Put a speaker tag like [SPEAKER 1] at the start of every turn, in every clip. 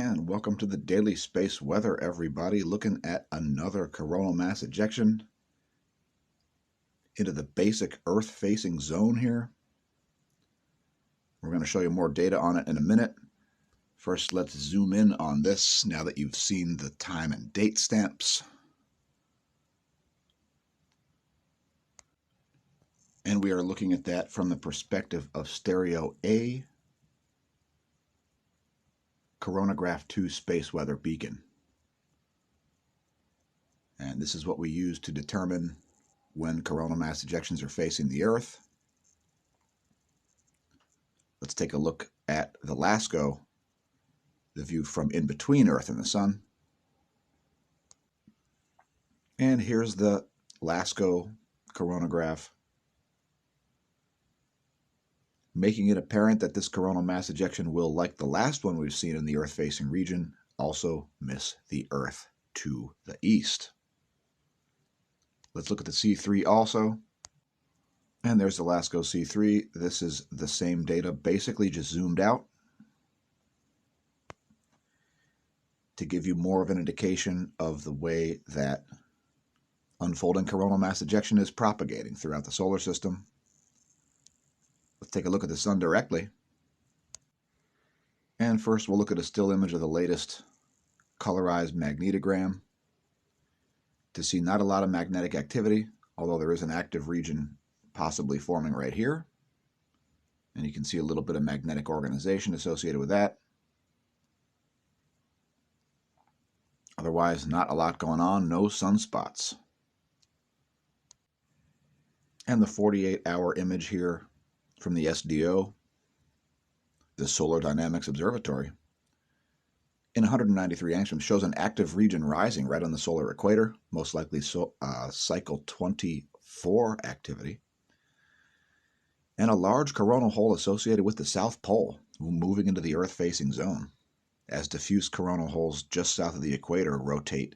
[SPEAKER 1] And welcome to the daily space weather, everybody. Looking at another coronal mass ejection into the basic Earth-facing zone here. We're going to show you more data on it in a minute. First, let's zoom in on this now that you've seen the time and date stamps. And we are looking at that from the perspective of stereo A, Coronagraph 2 space weather beacon. And this is what we use to determine when coronal mass ejections are facing the Earth. Let's take a look at the LASCO, the view from in between Earth and the Sun. And here's the LASCO coronagraph, making it apparent that this coronal mass ejection will, like the last one we've seen in the Earth-facing region, also miss the Earth to the east. Let's look at the C3 also. And there's the LASCO C3. This is the same data, basically just zoomed out to give you more of an indication of the way that unfolding coronal mass ejection is propagating throughout the solar system. Let's take a look at the Sun directly. And first we'll look at a still image of the latest colorized magnetogram to see not a lot of magnetic activity, although there is an active region possibly forming right here. And you can see a little bit of magnetic organization associated with that. Otherwise, not a lot going on, no sunspots. And the 48-hour image here from the SDO, the Solar Dynamics Observatory, in 193 angstroms shows an active region rising right on the solar equator, most likely cycle 24 activity, and a large coronal hole associated with the South Pole moving into the Earth-facing zone as diffuse coronal holes just south of the equator rotate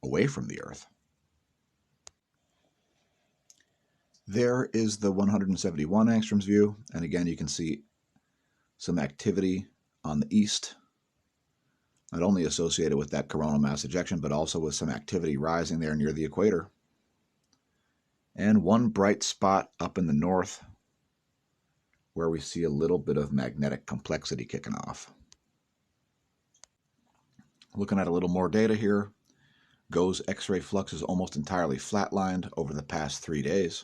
[SPEAKER 1] away from the Earth. There is the 171 angstroms view, and again you can see some activity on the east, not only associated with that coronal mass ejection, but also with some activity rising there near the equator. And one bright spot up in the north where we see a little bit of magnetic complexity kicking off. Looking at a little more data here, GOES X-ray flux is almost entirely flatlined over the past 3 days.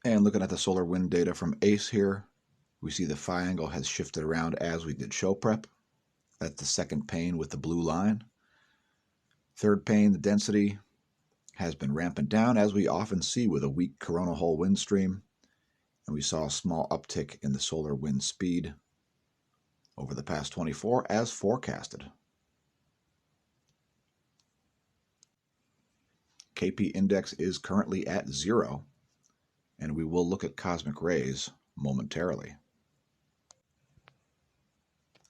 [SPEAKER 1] And looking at the solar wind data from ACE here, we see the phi angle has shifted around as we did show prep. That's the second pane with the blue line. Third pane, the density has been ramping down, as we often see with a weak coronal hole wind stream. And we saw a small uptick in the solar wind speed over the past 24 as forecasted. KP index is currently at 0, and we will look at cosmic rays momentarily.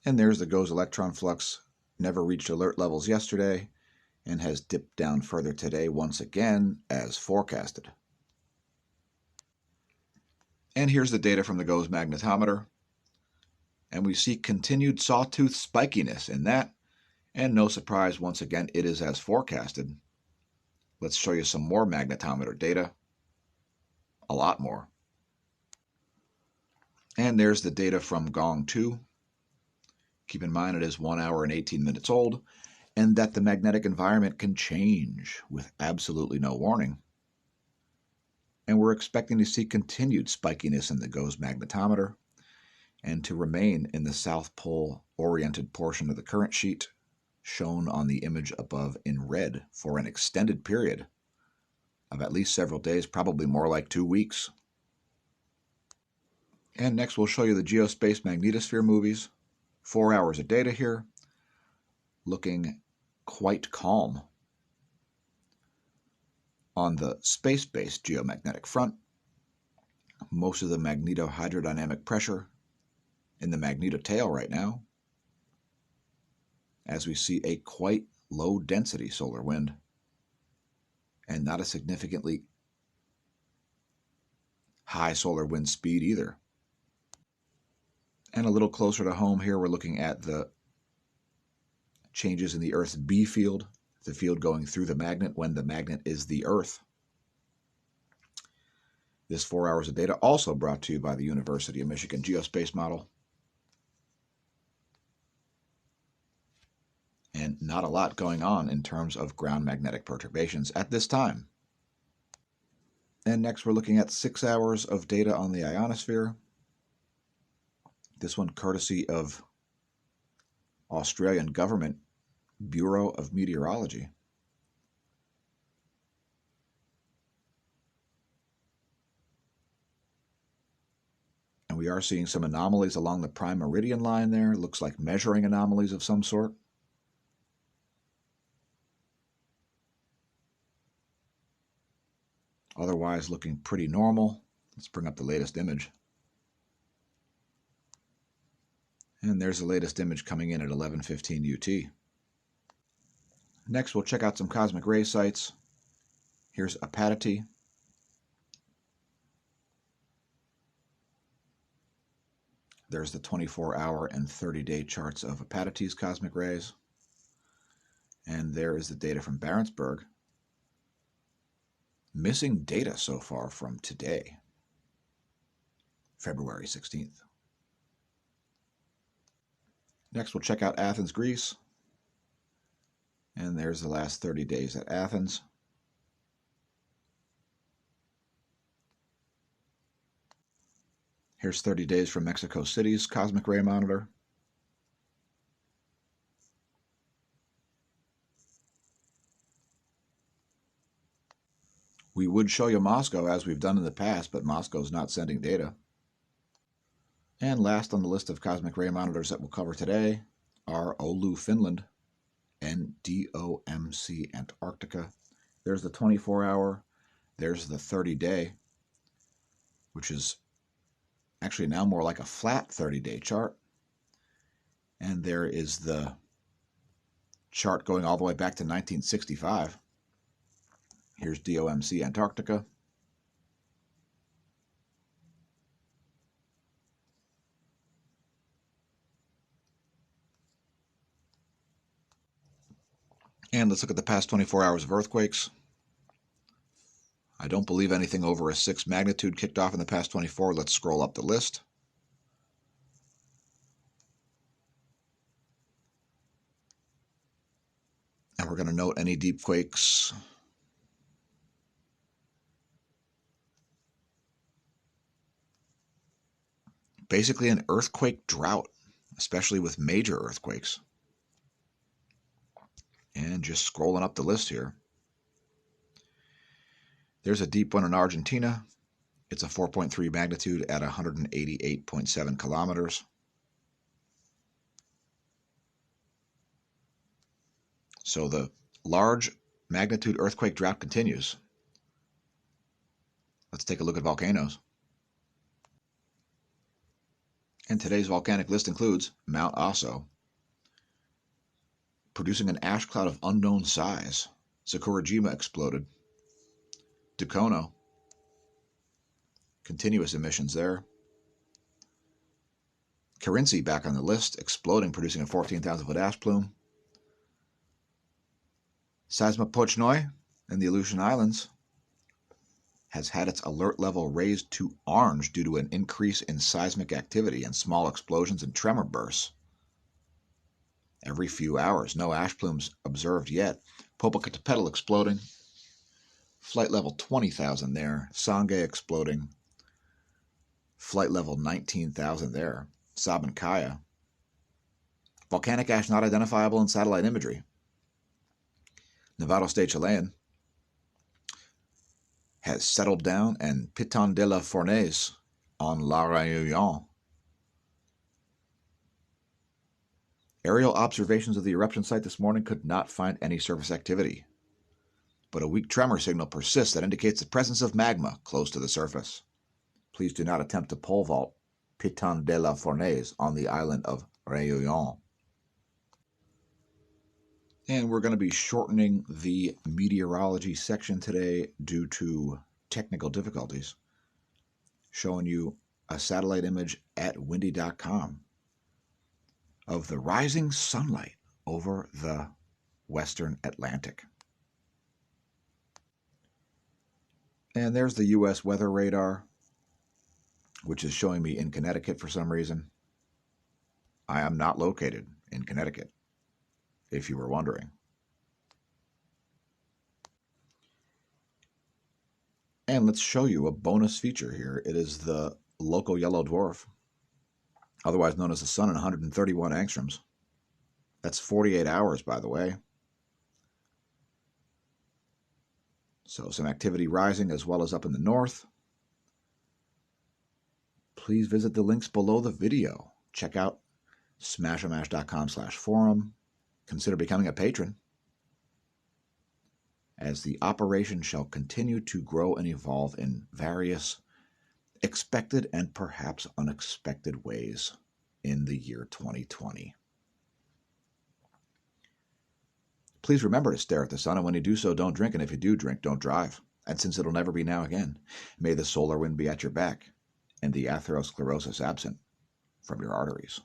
[SPEAKER 1] And there's the GOES electron flux, never reached alert levels yesterday, and has dipped down further today once again as forecasted. And here's the data from the GOES magnetometer. And we see continued sawtooth spikiness in that, and no surprise, once again, it is as forecasted. Let's show you some more magnetometer data, a lot more. And there's the data from GONG 2. Keep in mind it is 1 hour and 18 minutes old, and that the magnetic environment can change with absolutely no warning. And we're expecting to see continued spikiness in the GOES magnetometer, and to remain in the South Pole oriented portion of the current sheet, shown on the image above in red, for an extended period of at least several days, probably more like 2 weeks. And next we'll show you the geospace magnetosphere movies. 4 hours of data here, looking quite calm. On the space-based geomagnetic front, most of the magnetohydrodynamic pressure in the magnetotail right now, as we see a quite low density solar wind and not a significantly high solar wind speed either. And a little closer to home here, we're looking at the changes in the Earth's B field, the field going through the magnet when the magnet is the Earth. This 4 hours of data also brought to you by the University of Michigan Geospace Model. And not a lot going on in terms of ground magnetic perturbations at this time. And next we're looking at 6 hours of data on the ionosphere. This one courtesy of Australian Government Bureau of Meteorology. And we are seeing some anomalies along the prime meridian line there. Looks like measuring anomalies of some sort. Otherwise looking pretty normal. Let's bring up the latest image. And there's the latest image coming in at 11:15 UT. Next, we'll check out some cosmic ray sites. Here's Apatity. There's the 24-hour and 30-day charts of Apatity's cosmic rays. And there is the data from Barentsburg. Missing data so far from today, February 16th. Next, we'll check out Athens, Greece. And there's the last 30 days at Athens. Here's 30 days from Mexico City's cosmic ray monitor. We would show you Moscow as we've done in the past, but Moscow's not sending data. And last on the list of cosmic ray monitors that we'll cover today are Oulu, Finland, and DOMC, Antarctica. There's the 24-hour, there's the 30-day, which is actually now more like a flat 30-day chart. And there is the chart going all the way back to 1965. Here's DOMC, Antarctica. And let's look at the past 24 hours of earthquakes. I don't believe anything over a 6 magnitude kicked off in the past 24. Let's scroll up the list. And we're going to note any deep quakes. Basically an earthquake drought, especially with major earthquakes. And just scrolling up the list here. There's a deep one in Argentina. It's a 4.3 magnitude at 188.7 kilometers. So the large magnitude earthquake drought continues. Let's take a look at volcanoes. And today's volcanic list includes Mount Aso, producing an ash cloud of unknown size. Sakurajima exploded. Dukono, continuous emissions there. Kerinci back on the list, exploding, producing a 14,000-foot ash plume. Seismopochnoi in the Aleutian Islands has had its alert level raised to orange due to an increase in seismic activity and small explosions and tremor bursts. Every few hours, no ash plumes observed yet. Popocatépetl exploding. Flight level 20,000 there. Sangay exploding. Flight level 19,000 there. Sabancaya. Volcanic ash not identifiable in satellite imagery. Nevado State Chilean has settled down, and Piton de la Fournaise on La Réunion. Aerial observations of the eruption site this morning could not find any surface activity, but a weak tremor signal persists that indicates the presence of magma close to the surface. Please do not attempt to pole vault Piton de la Fournaise on the island of Réunion. And we're going to be shortening the meteorology section today due to technical difficulties, showing you a satellite image at windy.com of the rising sunlight over the western Atlantic. And there's the U.S. weather radar, which is showing me in Connecticut for some reason. I am not located in Connecticut, if you were wondering. And let's show you a bonus feature here. It is the local yellow dwarf, otherwise known as the sun, at 131 angstroms. That's 48 hours, by the way. So some activity rising as well as up in the north. Please visit the links below the video. Check out smashamash.com/forum. Consider becoming a patron, as the operation shall continue to grow and evolve in various expected and perhaps unexpected ways in the year 2020. Please remember to stare at the sun, and when you do so, don't drink, and if you do drink, don't drive. And since it'll never be now again, may the solar wind be at your back and the atherosclerosis absent from your arteries.